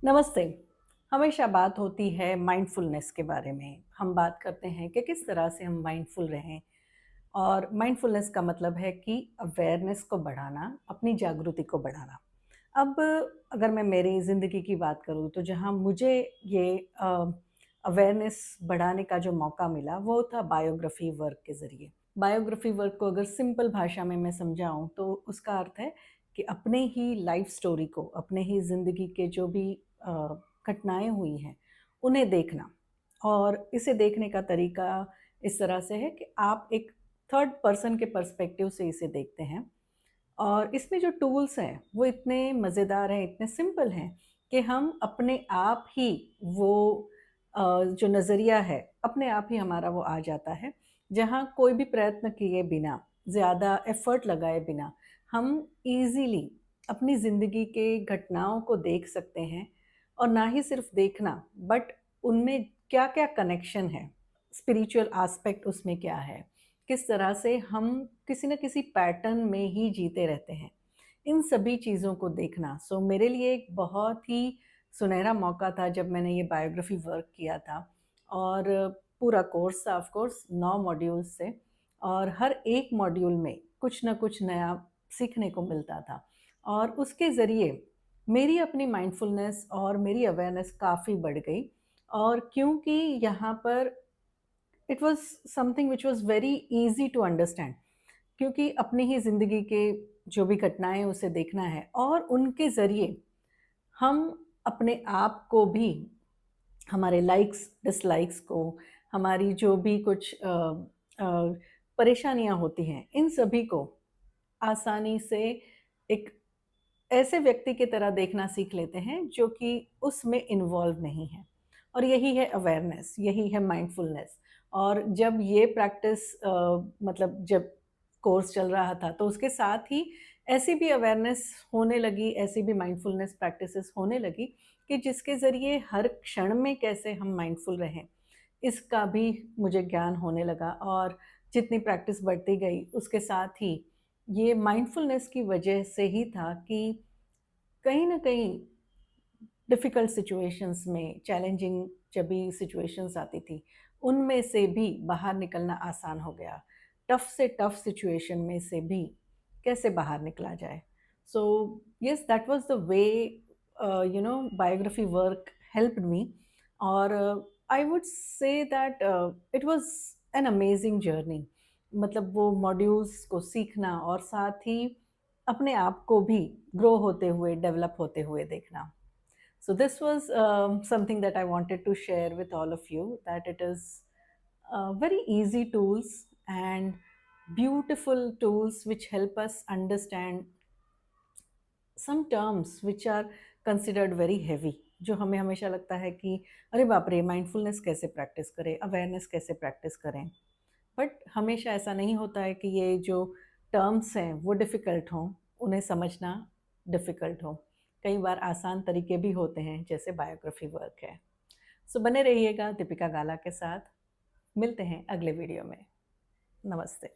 नमस्ते। हमेशा बात होती है माइंडफुलनेस के बारे में। हम बात करते हैं कि किस तरह से हम माइंडफुल रहें और माइंडफुलनेस का मतलब है कि अवेयरनेस को बढ़ाना, अपनी जागृति को बढ़ाना। अब अगर मैं मेरी ज़िंदगी की बात करूँ तो जहाँ मुझे ये अवेयरनेस बढ़ाने का जो मौका मिला वो था बायोग्राफ़ी वर्क के ज़रिए। बायोग्राफ़ी वर्क को अगर सिंपल भाषा में मैं समझाऊँ तो उसका अर्थ है कि अपने ही लाइफ़ स्टोरी को, अपने ही ज़िंदगी के जो भी अ, घटनाएँ हुई हैं, उन्हें देखना। और इसे देखने का तरीका इस तरह से है कि आप एक थर्ड पर्सन के पर्सपेक्टिव से इसे देखते हैं और इसमें जो टूल्स हैं, वो इतने मज़ेदार हैं, इतने सिंपल हैं कि हम अपने आप ही वो जो नज़रिया है, अपने आप ही हमारा वो आ जाता है, जहाँ कोई भी प्रयत्न किए बिना, ज़्यादा एफ़र्ट लगाए बिना, हम ईज़िली अपनी ज़िंदगी के घटनाओं को देख सकते हैं और ना ही सिर्फ़ देखना, बट उनमें क्या-क्या कनेक्शन है, स्पिरिचुअल एस्पेक्ट उसमें क्या है, किस तरह से हम किसी न किसी पैटर्न में ही जीते रहते हैं। इन सभी चीज़ों को देखना मेरे लिए एक बहुत ही सुनहरा मौका था जब मैंने ये बायोग्राफ़ी वर्क किया था और पूरा कोर्स था ऑफ़ कोर्स 9 मॉड्यूल्स से और हर एक मॉड्यूल में कुछ न कुछ नया सीखने को मिलता था और उसके ज़रिए मेरी अपनी माइंडफुलनेस और मेरी अवेयरनेस काफ़ी बढ़ गई और क्योंकि यहाँ पर it was something which was very easy to understand क्योंकि अपनी ही ज़िंदगी के जो भी घटनाएँ हैं उसे देखना है और उनके ज़रिए हम अपने आप को भी हमारे लाइक्स, डिसलाइक्स को, हमारी जो भी कुछ परेशानियाँ होती हैं, इन सभी को आसानी से एक ऐसे व्यक्ति की तरह देखना सीख लेते हैं जो कि उसमें इन्वॉल्व नहीं है और यही है अवेयरनेस, यही है माइंडफुलनेस और जब ये प्रैक्टिस मतलब जब कोर्स चल रहा था तो उसके साथ ही ऐसी भी अवेयरनेस होने लगी, ऐसी भी माइंडफुलनेस प्रैक्टिसेस होने लगी कि जिसके ज़रिए हर क्षण में कैसे हम माइंडफुल रहें, इसका भी मुझे ज्ञान होने लगा और जितनी प्रैक्टिस बढ़ती गई उसके साथ ही ये माइंडफुलनेस की वजह से ही था कि कहीं न कहीं डिफ़िकल्ट सिचुएशंस में, चैलेंजिंग जब भी सिचुएशंस आती थी, उनमें से भी बाहर निकलना आसान हो गया। टफ़ से टफ़ सिचुएशन में से भी कैसे बाहर निकला जाए। So yes that was the way biography work helped me और I would say that it was an amazing journey. मतलब वो मॉड्यूल्स को सीखना और साथ ही अपने आप को भी ग्रो होते हुए, डेवलप होते हुए देखना। So this was something that I wanted to share with all of you that it is very easy tools and beautiful tools which help us understand some terms which are considered very heavy जो हमें हमेशा लगता है कि अरे बाप रे mindfulness कैसे प्रैक्टिस करें अवेयरनेस कैसे प्रैक्टिस करें बट हमेशा ऐसा नहीं होता है कि ये जो टर्म्स हैं वो डिफ़िकल्ट हों, उन्हें समझना डिफ़िकल्ट हो। कई बार आसान तरीके भी होते हैं जैसे बायोग्राफ़ी वर्क है। सो बने रहिएगा दीपिका गाला के साथ। मिलते हैं अगले वीडियो में। नमस्ते।